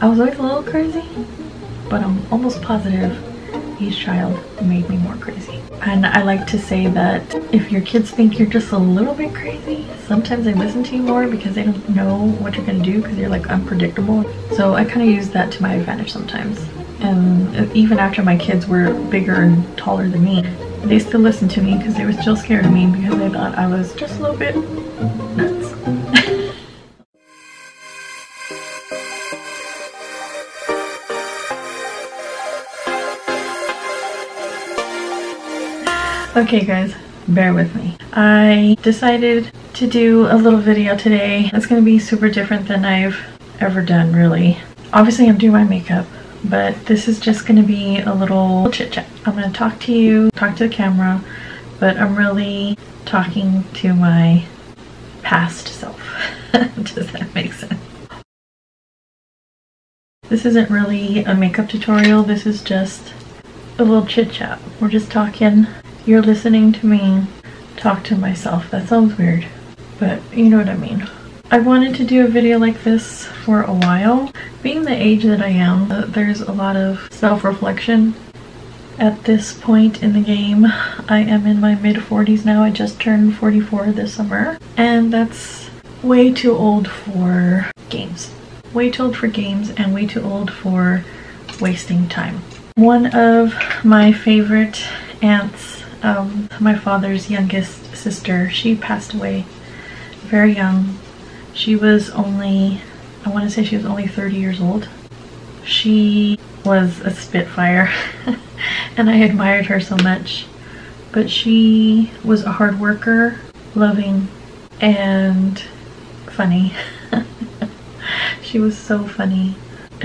I was always a little crazy, but I'm almost positive each child made me more crazy. And I like to say that if your kids think you're just a little bit crazy, sometimes they listen to you more because they don't know what you're gonna do because you're like unpredictable. So I kind of use that to my advantage sometimes. And even after my kids were bigger and taller than me, they still listened to me because they were still scared of me because they thought I was just a little bit nuts. Okay guys, bear with me. I decided to do a little video today. It's going to be super different than I've ever done, really. Obviously I'm doing my makeup, but this is just going to be a little chit chat. I'm going to talk to you, talk to the camera, but I'm really talking to my past self. Does that make sense? This isn't really a makeup tutorial, this is just a little chit chat. We're just talking. You're listening to me talk to myself. That sounds weird, but you know what I mean. I wanted to do a video like this for a while. Being the age that I am, there's a lot of self-reflection at this point in the game. I am in my mid-40s now. I just turned 44 this summer, and that's way too old for games. Way too old for games and way too old for wasting time. One of my favorite aunts, my father's youngest sister, she passed away very young. She was only, I want to say she was only 30 years old. She was a spitfire and I admired her so much, but she was a hard worker, loving, and funny. She was so funny.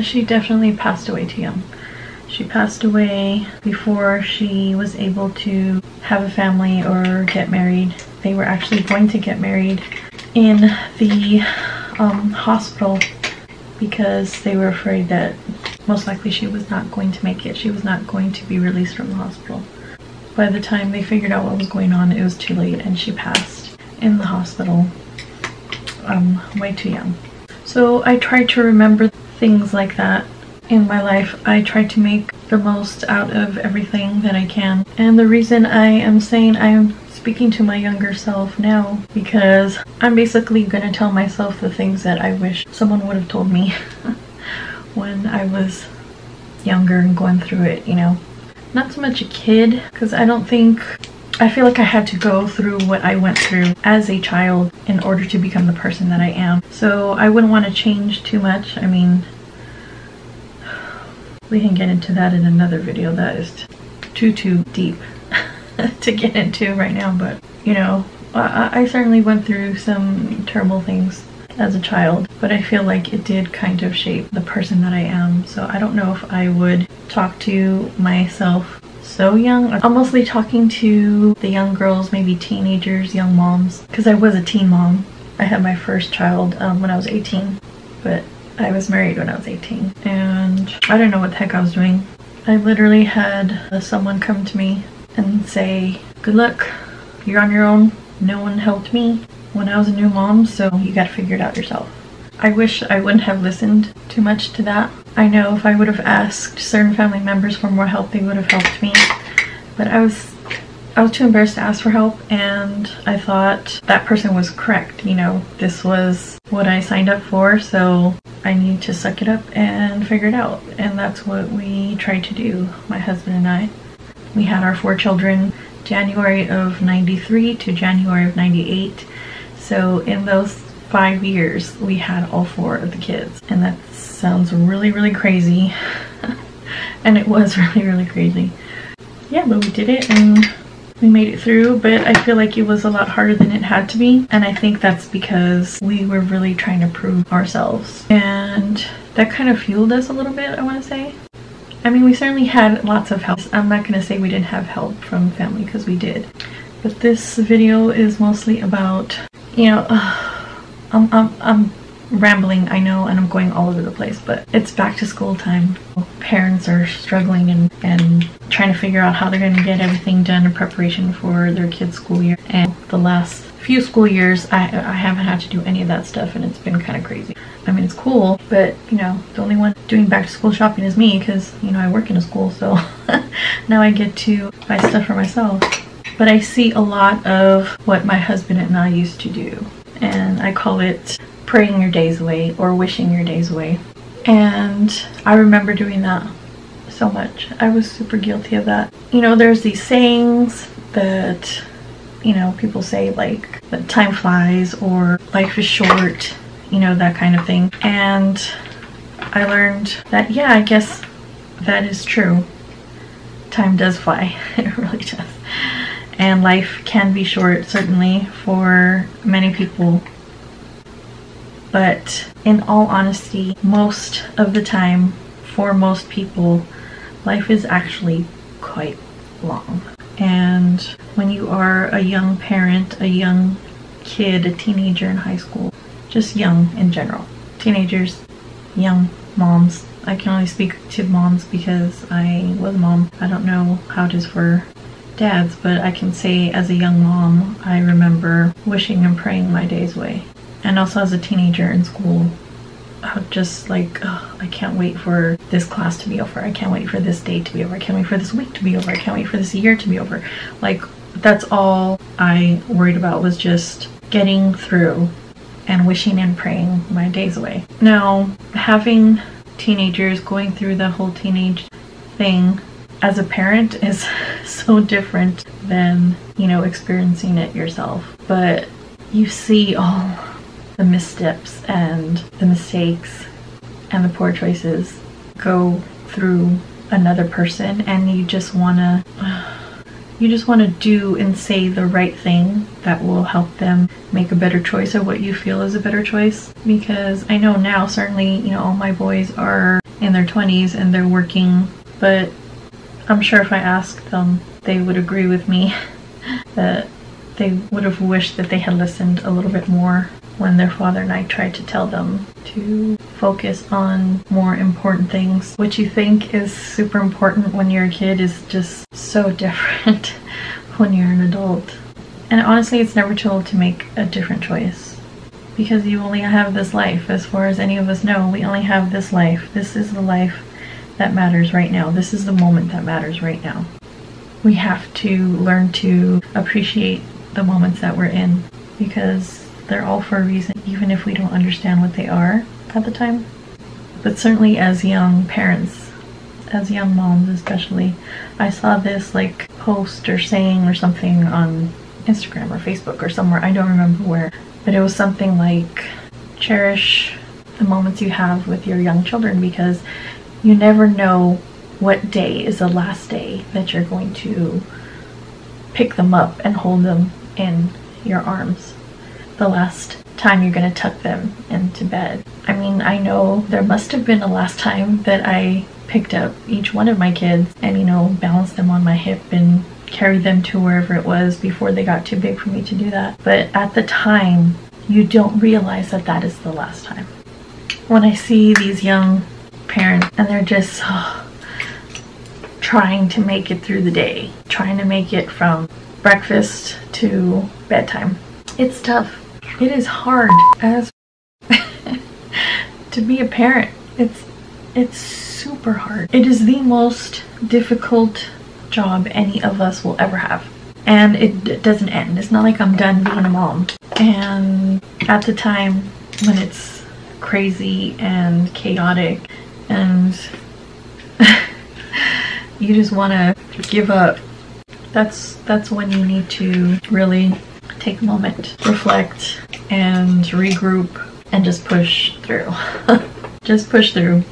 She definitely passed away too young. She passed away before she was able to have a family or get married. They were actually going to get married in the hospital because they were afraid that most likely she was not going to make it. She was not going to be released from the hospital. By the time they figured out what was going on, it was too late and she passed in the hospital way too young. So I tried to remember things like that in my life. I try to make the most out of everything that I can. And the reason I am saying I'm speaking to my younger self now, because I'm basically gonna tell myself the things that I wish someone would have told me when I was younger and going through it, you know. Not so much a kid, because I feel like I had to go through what I went through as a child in order to become the person that I am. So I wouldn't want to change too much. I mean, we can get into that in another video. That is too deep to get into right now, but you know, I certainly went through some terrible things as a child, but I feel like it did kind of shape the person that I am. So I don't know if I would talk to myself so young. I'm mostly talking to the young girls, maybe teenagers, young moms, because I was a teen mom. I had my first child when I was 18, but I was married when I was 18 and I didn't know what the heck I was doing. I literally had someone come to me and say, good luck, you're on your own. No one helped me when I was a new mom, so you gotta figure it out yourself. I wish I wouldn't have listened too much to that. I know if I would have asked certain family members for more help, they would have helped me, but I was too embarrassed to ask for help, and I thought that person was correct. You know, this was what I signed up for, so I need to suck it up and figure it out. And that's what we tried to do, my husband and I. We had our 4 children, January of 93 to January of 98. So in those 5 years, we had all 4 of the kids. And that sounds really crazy. And it was really crazy. Yeah, but we did it and we made it through, but I feel like it was a lot harder than it had to be. And I think that's because we were really trying to prove ourselves. And that kind of fueled us a little bit, I want to say. I mean, we certainly had lots of help. I'm not going to say we didn't have help from family, because we did. But this video is mostly about, you know, I'm rambling, I know, and I'm going all over the place, but it's back to school time. Parents are struggling and trying to figure out how they're going to get everything done in preparation for their kids' school year. And the last few school years, I haven't had to do any of that stuff, and it's been kind of crazy. I mean, it's cool, but you know, the only one doing back to school shopping is me, because you know, I work in a school, so now I get to buy stuff for myself. But I see a lot of what my husband and I used to do, and I call it praying your days away or wishing your days away. And I remember doing that so much. I was super guilty of that. You know, there's these sayings that, you know, people say, like that time flies or life is short, you know, that kind of thing. And I learned that, yeah, I guess that is true. Time does fly. It really does. And life can be short, certainly, for many people. But in all honesty, most of the time, for most people, life is actually quite long. And when you are a young parent, a young kid, a teenager in high school, just young in general, teenagers, young moms. I can only speak to moms because I was a mom. I don't know how it is for dads, but I can say as a young mom, I remember wishing and praying my days away. And also as a teenager in school, I would just like, oh, I can't wait for this class to be over. I can't wait for this day to be over. I can't wait for this week to be over. I can't wait for this year to be over. Like, that's all I worried about, was just getting through and wishing and praying my days away. Now, having teenagers, going through the whole teenage thing as a parent is so different than, you know, experiencing it yourself. But you see all the missteps and the mistakes and the poor choices go through another person, and you just want to do and say the right thing that will help them make a better choice, or what you feel is a better choice. Because I know now, certainly, you know, all my boys are in their 20s and they're working, but I'm sure if I asked them, they would agree with me that they would have wished that they had listened a little bit more when their father and I tried to tell them to focus on more important things. What you think is super important when you're a kid is just so different when you're an adult. And honestly, it's never too old to make a different choice, because you only have this life. As far as any of us know, we only have this life. This is the life that matters right now. This is the moment that matters right now. We have to learn to appreciate the moments that we're in, because they're all for a reason, even if we don't understand what they are at the time. But certainly as young parents, as young moms especially, I saw this like post or saying or something on Instagram or Facebook or somewhere, I don't remember where, but it was something like, cherish the moments you have with your young children, because you never know what day is the last day that you're going to pick them up and hold them in your arms. The last time you're going to tuck them into bed. I mean, I know there must have been a last time that I picked up each one of my kids and, you know, balanced them on my hip and carried them to wherever it was before they got too big for me to do that. But at the time, you don't realize that that is the last time. When I see these young parents and they're just trying to make it through the day, trying to make it from breakfast to bedtime, it's tough. It is hard as to be a parent. It's super hard. It is the most difficult job any of us will ever have. And it doesn't end. It's not like I'm done being a mom. And at the time when it's crazy and chaotic and you just want to give up, that's when you need to really take a moment, reflect, and regroup, and just push through. Just push through.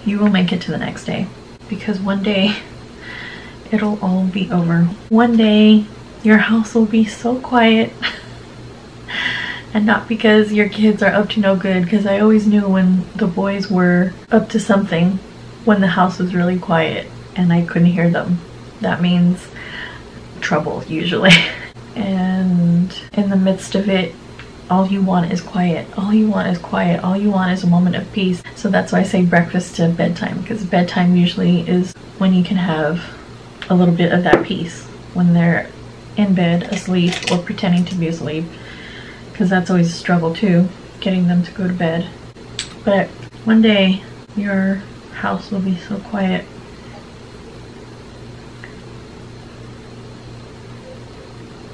You will make it to the next day, because one day it'll all be over. One day your house will be so quiet. And not because your kids are up to no good, because I always knew when the boys were up to something, when the house was really quiet and I couldn't hear them. That means trouble, usually. And in the midst of it, all you want is quiet. All you want is quiet. All you want is a moment of peace. So that's why I say breakfast to bedtime, because bedtime usually is when you can have a little bit of that peace, when they're in bed, asleep, or pretending to be asleep, because that's always a struggle too, getting them to go to bed. But one day your house will be so quiet.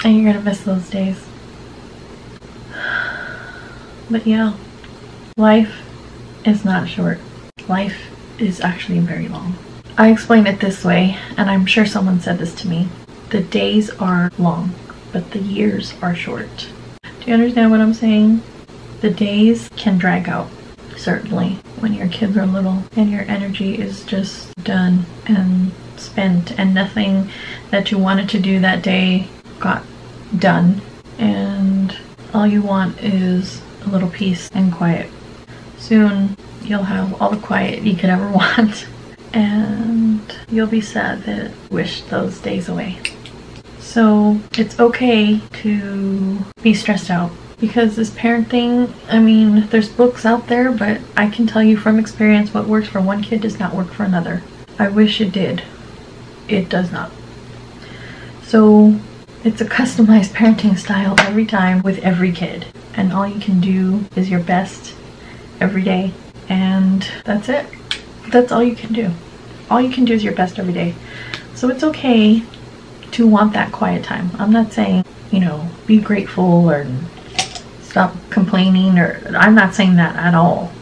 And you're gonna miss those days. But yeah, life is not short. Life is actually very long. I explain it this way, and I'm sure someone said this to me. The days are long, but the years are short. Do you understand what I'm saying? The days can drag out, certainly, when your kids are little and your energy is just done and spent and nothing that you wanted to do that day got done, and all you want is a little peace and quiet. Soon you'll have all the quiet you could ever want, and you'll be sad that wish those days away. So it's okay to be stressed out, because this parent thing, I mean, there's books out there, but I can tell you from experience what works for one kid does not work for another. I wish it did. It does not. So it's a customized parenting style every time with every kid, and all you can do is your best every day, and that's it. That's all you can do. All you can do is your best every day. So it's okay to want that quiet time. I'm not saying, you know, be grateful or stop complaining, or I'm not saying that at all.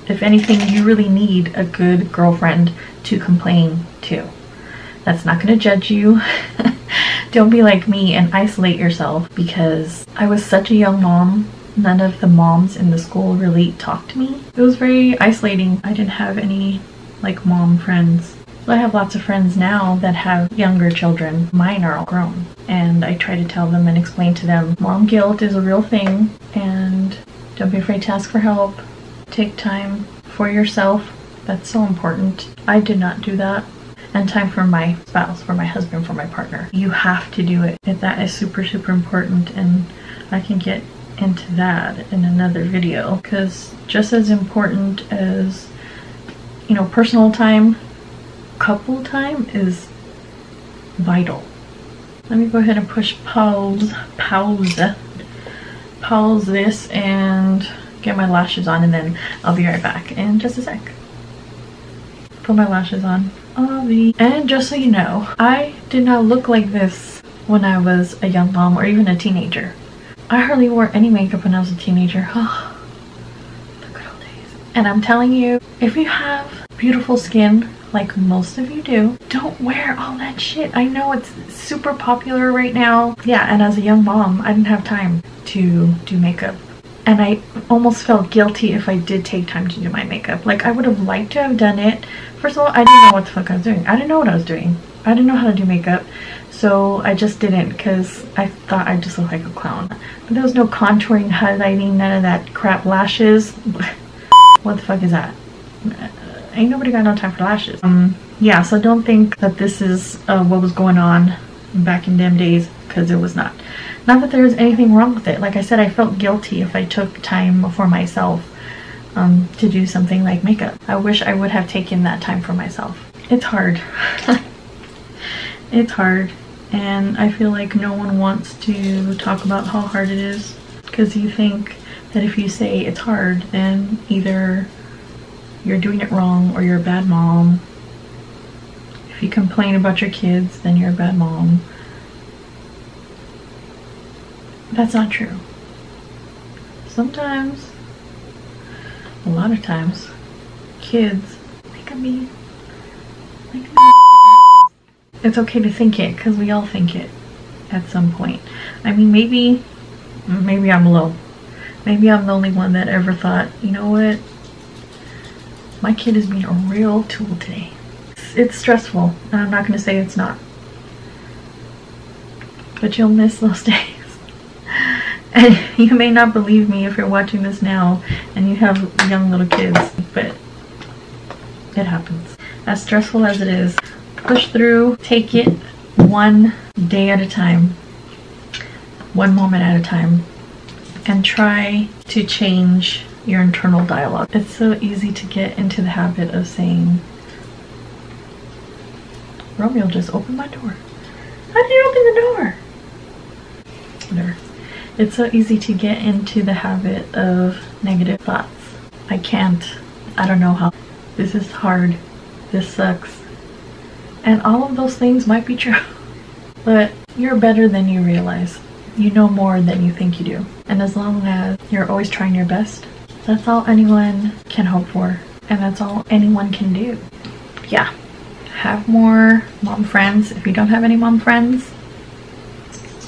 If anything, you really need a good girlfriend to complain to. That's not going to judge you. Don't be like me and isolate yourself, because I was such a young mom. None of the moms in the school really talked to me. It was very isolating. I didn't have any like mom friends. So I have lots of friends now that have younger children. Mine are all grown, and I try to tell them and explain to them mom guilt is a real thing, and don't be afraid to ask for help. Take time for yourself. That's so important. I did not do that. And time for my spouse, for my husband, for my partner. You have to do it. That is super, super important, and I can get into that in another video, because just as important as, you know, personal time, couple time is vital. Let me go ahead and push pause this and get my lashes on, and then I'll be right back in just a sec. Put my lashes on. And just so you know, I did not look like this when I was a young mom or even a teenager. I hardly wore any makeup when I was a teenager. Oh, the good old days. And I'm telling you, if you have beautiful skin, like most of you do, don't wear all that shit. I know it's super popular right now. Yeah, and as a young mom, I didn't have time to do makeup. And I almost felt guilty if I did take time to do my makeup. Like, I would have liked to have done it. First of all, I didn't know what the fuck I was doing. I didn't know what I was doing. I didn't know how to do makeup. So I just didn't, because I thought I just looked like a clown. But there was no contouring, highlighting, none of that crap. Lashes. What the fuck is that? Ain't nobody got no time for lashes. Yeah, so don't think that this is what was going on back in them days, because it was not. Not that there was anything wrong with it. Like I said, I felt guilty if I took time for myself to do something like makeup. I wish I would have taken that time for myself. It's hard. It's hard, and I feel like no one wants to talk about how hard it is, because you think that if you say it's hard, then either you're doing it wrong or you're a bad mom. If you complain about your kids, then you're a bad mom. That's not true. Sometimes, a lot of times, kids make me. It's okay to think it, because we all think it at some point. I mean, maybe I'm low. Maybe I'm the only one that ever thought, you know what? My kid is being a real tool today. It's stressful, and I'm not going to say it's not. But you'll miss those days. And you may not believe me if you're watching this now and you have young little kids, but it happens. As stressful as it is, push through, take it one day at a time, one moment at a time, and try to change your internal dialogue. It's so easy to get into the habit of saying, Romeo just opened my door. How did you open the door? Whatever. It's so easy to get into the habit of negative thoughts. I can't. I don't know how. This is hard. This sucks. And all of those things might be true. But you're better than you realize. You know more than you think you do. And as long as you're always trying your best, that's all anyone can hope for. And that's all anyone can do. Yeah. Have more mom friends. If you don't have any mom friends,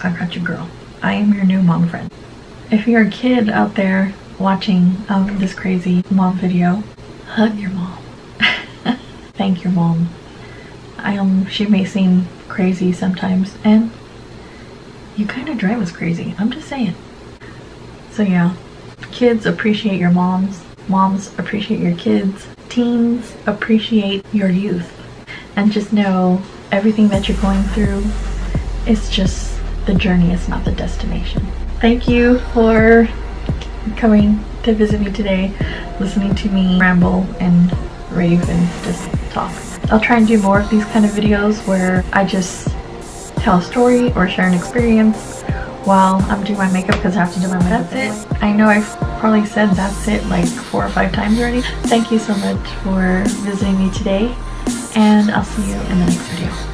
I got you, girl. I am your new mom friend. If you're a kid out there watching this crazy mom video, hug your mom. Thank your mom. She may seem crazy sometimes, and you kind of drive us crazy. I'm just saying. So yeah, kids appreciate your moms. Moms appreciate your kids. Teens appreciate your youth. And just know everything that you're going through is just the journey, it's not the destination. Thank you for coming to visit me today, listening to me ramble and rave and just talk. I'll try and do more of these kind of videos where I just tell a story or share an experience while I'm doing my makeup, because I have to do my makeup. That's it. I know I've probably said that's it like 4 or 5 times already. Thank you so much for visiting me today, and I'll see you in the next video.